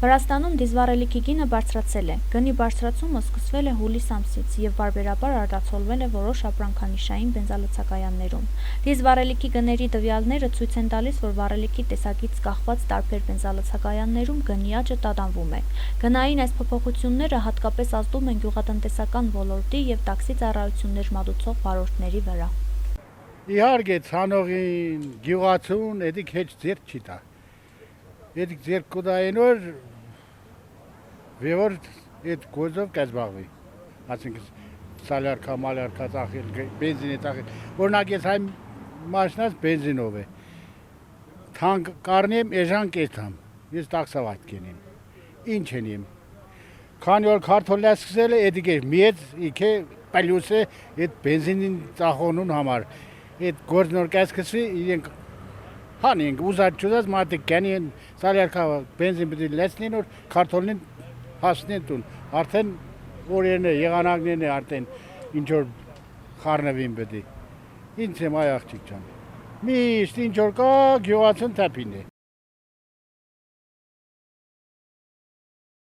Վրաստանում դիզվառելիքի գինը բարձրացել է։ Գնի բարձրացումը սկսվել է հուլիս ամսից և պարբերաբար արտացոլվել է որոշ ապրանքանիշային բենզալցակայաններում։ Դիզվառելիքի գների տվյալները ցույց են տալիս, որ վառելիքի տեսակից կախված տարբեր բենզալցակայաններում գնի աճը տատանվում է։ Գնային այս փոփոխությունները հատկապես ազդում են գյուղատնտեսական ոլորտի և տաքսի ծառայություններ մատուցող վարորդների վրա։ Իհարկե ցանողին, գյուղացուն, էդիկ հեչ ձեռք չի տա։ Էդիկ ձեռք կուտային որ վեոր այդ գործով կազբաղվի։ Այսինքն սալյարքա, մալյարքա ծախել, բենզինի ծախել։ Օրինակ ես հայ մաշնաց բենզինով է։ Թանկ կարնեմ, էժան կեստամ։ Ես տաքսավատ կենեմ։ Ինչ ենեմ։ Քանի որ քարտոլ սկսել է, էդիկ է մեծ իքե պլյուս է այդ բենզինին ծախոնուն համար։ Այդ գործնոր կասկսի իրենք հանենք ուզած չուզած մարդիկ կենին սալյարքա բենզին պիտի լեցնին որ քարտոլին հասնեն տուն, արդեն օրերն է, եղանակներն է արդեն ինչ-որ խարնվին պետի, ինձ եմ այ աղջիկ ճան, միշտ ինչ-որ կա գյուղացուն թապին է,